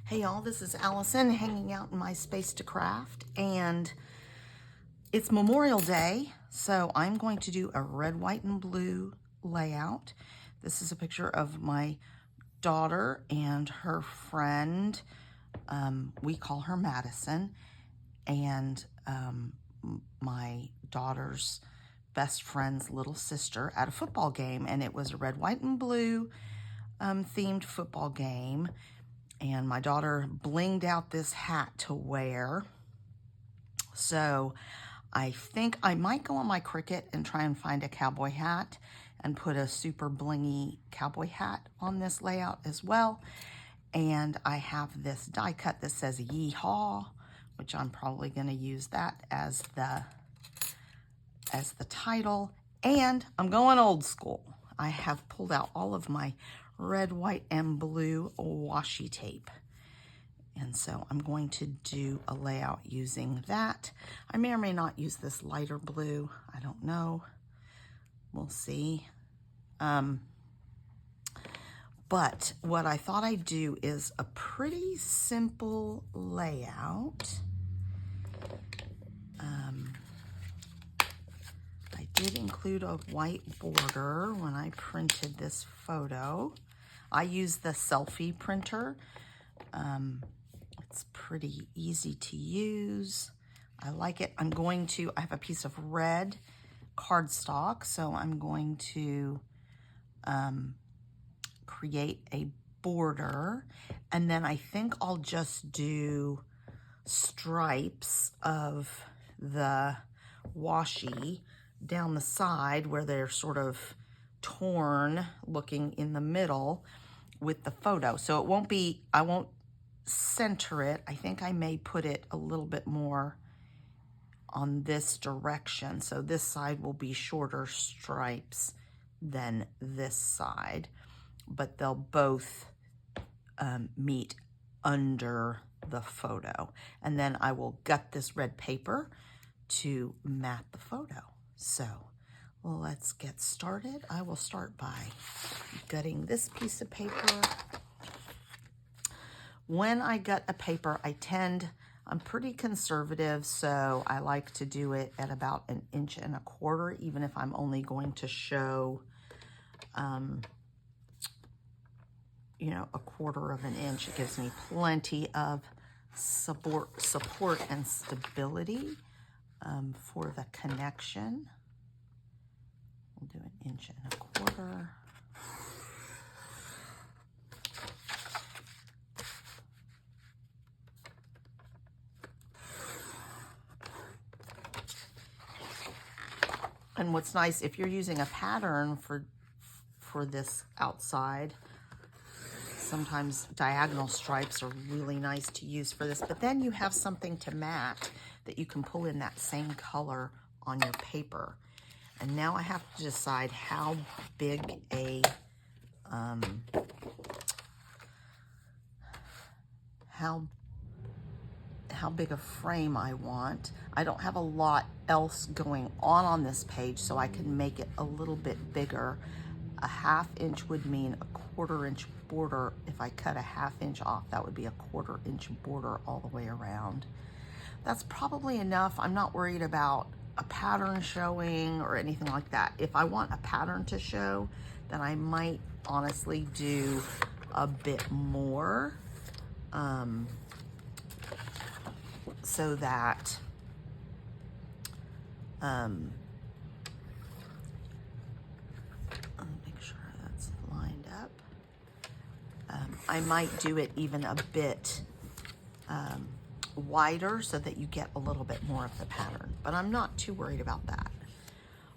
Hey y'all, this is Allison hanging out in my space to craft, and it's Memorial Day, so I'm going to do a red, white, and blue layout. This is a picture of my daughter and her friend. We call her Madison, and my daughter's best friend's little sister at a football game, and it was a red, white, and blue themed football game. And my daughter blinged out this hat to wear. So I think I might go on my Cricut and try and find a cowboy hat and put a super blingy cowboy hat on this layout as well. And I have this die cut that says Yeehaw, which I'm probably going to use that as the title. And I'm going old school. I have pulled out all of my red, white, and blue washi tape. And so I'm going to do a layout using that. I may or may not use this lighter blue. I don't know. We'll see. But what I thought I'd do is a pretty simple layout. I did include a white border when I printed this photo. I use the selfie printer. It's pretty easy to use. I like it. I have a piece of red cardstock, so I'm going to create a border, and then I think I'll just do stripes of the washi down the side where they're sort of torn looking in the middle with the photo. So it won't be, I won't center it. I think I may put it a little bit more on this direction. So this side will be shorter stripes than this side, but they'll both meet under the photo. And then I will gut this red paper to mat the photo. So let's get started. I will start by gutting this piece of paper. When I gut a paper, I'm pretty conservative, so I like to do it at about 1.25 inches, even if I'm only going to show, 1/4 inch. It gives me plenty of support and stability for the connection. We'll do 1.25 inches. And what's nice, if you're using a pattern for this outside, sometimes diagonal stripes are really nice to use for this, but then you have something to mat that you can pull in that same color on your paper. And now I have to decide how big a how big a frame I want. I don't have a lot else going on this page, so I can make it a little bit bigger. A 1/2 inch would mean a 1/4 inch border. If I cut a 1/2 inch off, that would be a 1/4 inch border all the way around. That's probably enough. I'm not worried about a pattern showing or anything like that. If I want a pattern to show, then I might honestly do a bit more, so that make sure that's lined up. I might do it even a bit wider so that you get a little bit more of the pattern, but I'm not too worried about that.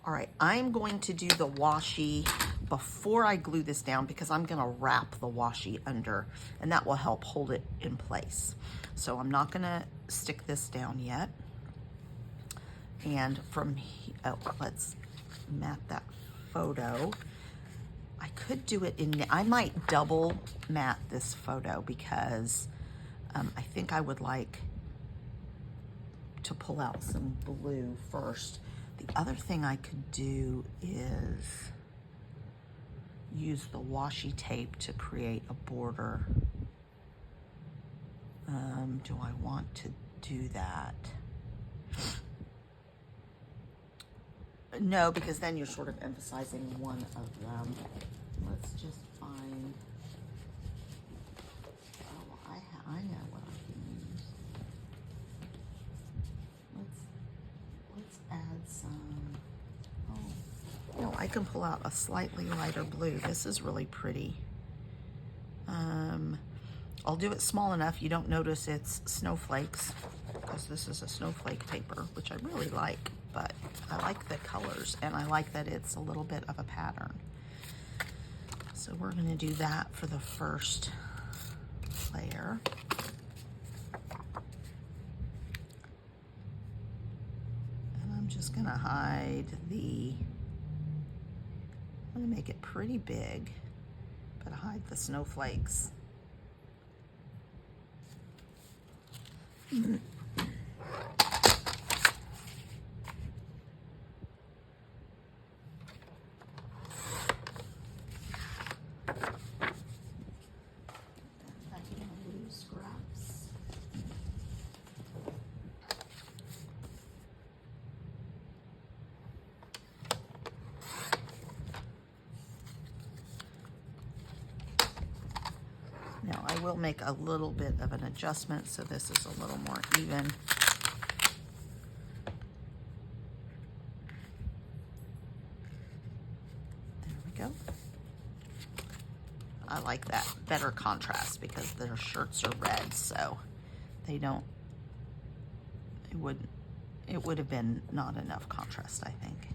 All right, I'm going to do the washi before I glue this down because I'm gonna wrap the washi under, and that will help hold it in place. So I'm not gonna stick this down yet. And from here, let's mat that photo. I could do it I might double mat this photo because I think I would like to pull out some blue first. The other thing I could do is use the washi tape to create a border Do I want to do that? No, because then you're sort of emphasizing one of them. Let's just find, oh, I know what I can use. Let's add some, oh, you know, I can pull out a slightly lighter blue. This is really pretty. I'll do it small enough you don't notice it's snowflakes, because this is a snowflake paper, which I really like, but I like the colors and I like that it's a little bit of a pattern. So we're going to do that for the first layer. And I'm just going to hide the, I'm going to make it pretty big, but hide the snowflakes. Now I will make a little bit of an adjustment so this is a little more even. There we go. I like that better contrast because their shirts are red, so they don't, it would have been not enough contrast, I think.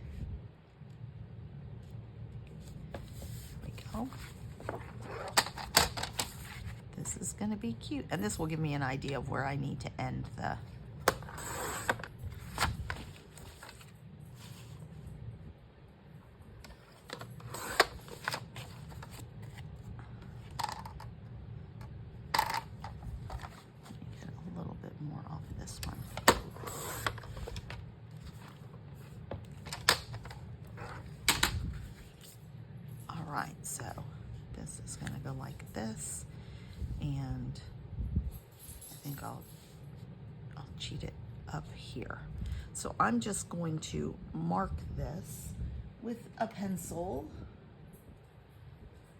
There we go. This is going to be cute, and this will give me an idea of where I need to end the get a little bit more off of this one. All right, so this is going to go like this. And I think I'll cheat it up here. So I'm just going to mark this with a pencil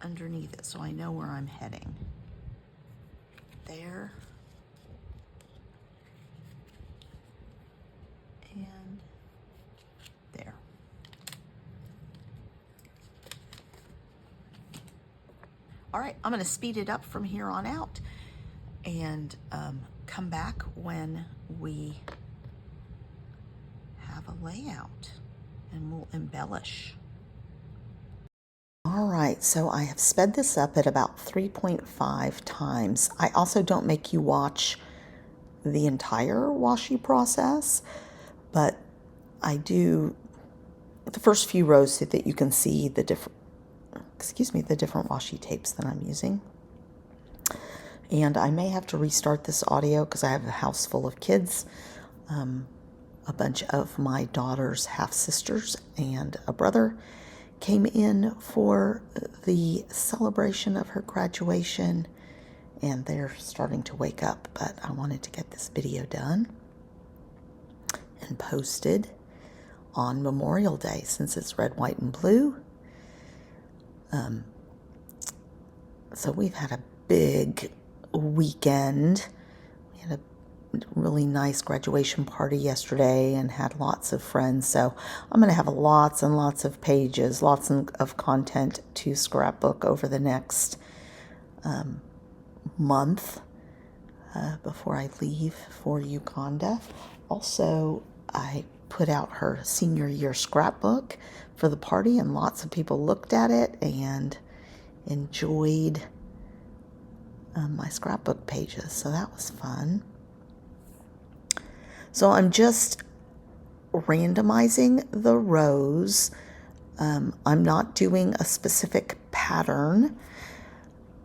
underneath it so I know where I'm heading. There. And there. All right, I'm going to speed it up from here on out and come back when we have a layout and we'll embellish. All right, so I have sped this up at about 3.5 times. I also don't make you watch the entire washi process, but I do the first few rows so that you can see the different washi tapes that I'm using. And I may have to restart this audio because I have a house full of kids, a bunch of my daughter's half-sisters and a brother came in for the celebration of her graduation, and they're starting to wake up, but I wanted to get this video done and posted on Memorial Day since it's red, white, and blue. So we've had a big weekend. We had a really nice graduation party yesterday and had lots of friends. So I'm going to have lots and lots of pages, lots of content to scrapbook over the next month before I leave for Uganda. Also, I put out her senior year scrapbook for the party, and lots of people looked at it and enjoyed my scrapbook pages, so that was fun. So I'm just randomizing the rows. I'm not doing a specific pattern.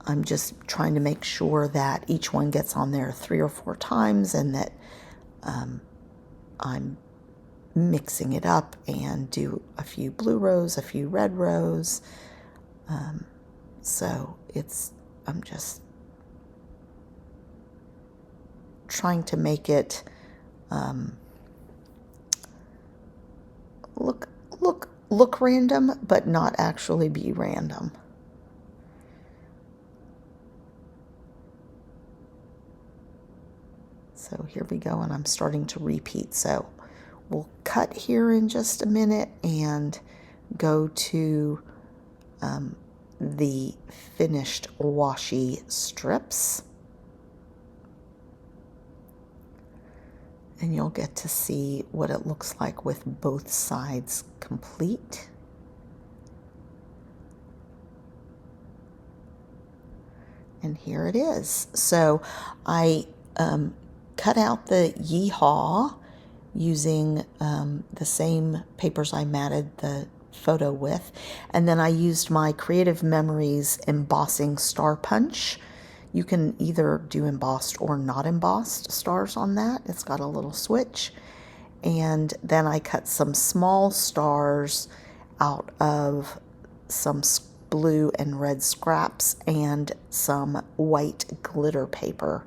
I'm just trying to make sure that each one gets on there 3 or 4 times and that I'm mixing it up and do a few blue rows, a few red rows. So I'm just trying to make it look random, but not actually be random. So here we go, and I'm starting to repeat. So we'll cut here in just a minute and go to the finished washi strips. And you'll get to see what it looks like with both sides complete. And here it is. So I cut out the Yeehaw using the same papers I matted the photo with. And then I used my Creative Memories embossing star punch. You can either do embossed or not embossed stars on that. It's got a little switch. And then I cut some small stars out of some blue and red scraps and some white glitter paper,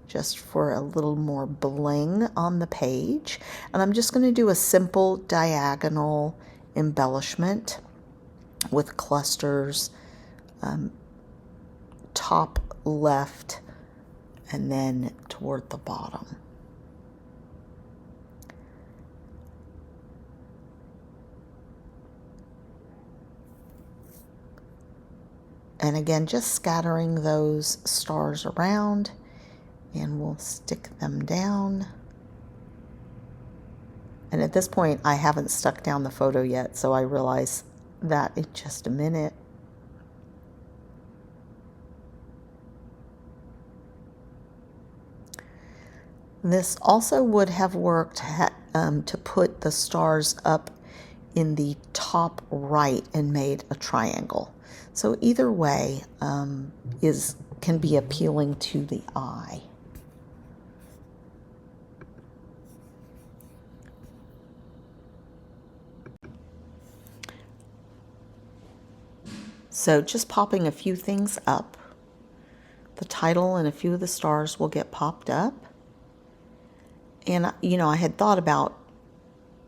just for a little more bling on the page. And I'm just going to do a simple diagonal embellishment with clusters, top left and then toward the bottom. And again, just scattering those stars around, and we'll stick them down. And at this point, I haven't stuck down the photo yet, so I realize that in just a minute. This also would have worked to put the stars up in the top right and made a triangle. So either way can be appealing to the eye. So just popping a few things up. The title and a few of the stars will get popped up. And, you know, I had thought about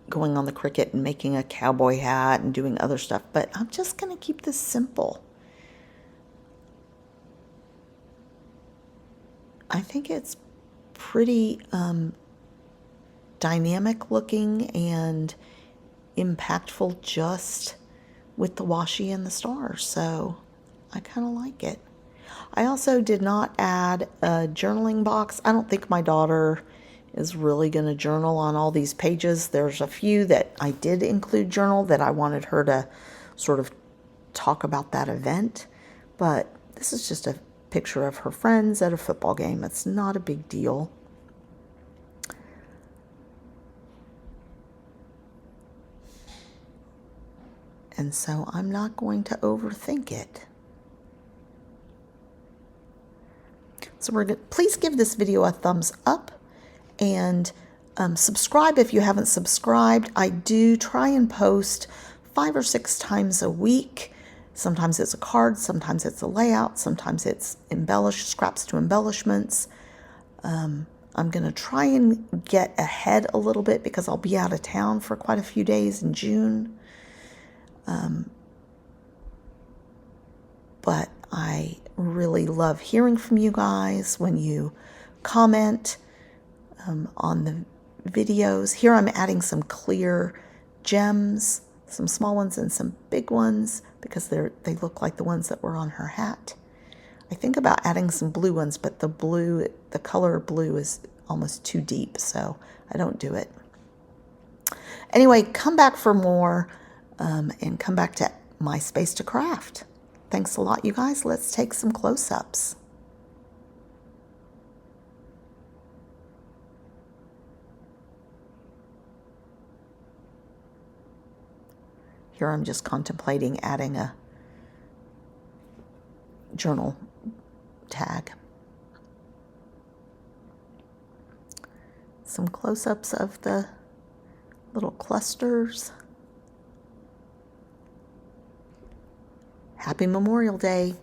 going on the Cricut and making a cowboy hat and doing other stuff, but I'm just going to keep this simple. I think it's pretty dynamic looking and impactful just with the washi and the stars, so I kind of like it. I also did not add a journaling box. I don't think my daughter is really going to journal on all these pages. There's a few that I did include journal that I wanted her to sort of talk about that event, but this is just a picture of her friends at a football game. It's not a big deal. And so I'm not going to overthink it. So please give this video a thumbs up and subscribe if you haven't subscribed. I do try and post 5 or 6 times a week. Sometimes it's a card, sometimes it's a layout, sometimes it's scraps to embellishments. I'm going to try and get ahead a little bit because I'll be out of town for quite a few days in June. But I really love hearing from you guys when you comment on the videos. Here I'm adding some clear gems, some small ones and some big ones, because they look like the ones that were on her hat. I think about adding some blue ones, but the color blue is almost too deep, so I don't do it. Anyway, come back for more and come back to my space to craft. Thanks a lot, you guys. Let's take some close-ups. Here I'm just contemplating adding a journal tag. Some close-ups of the little clusters. Happy Memorial Day.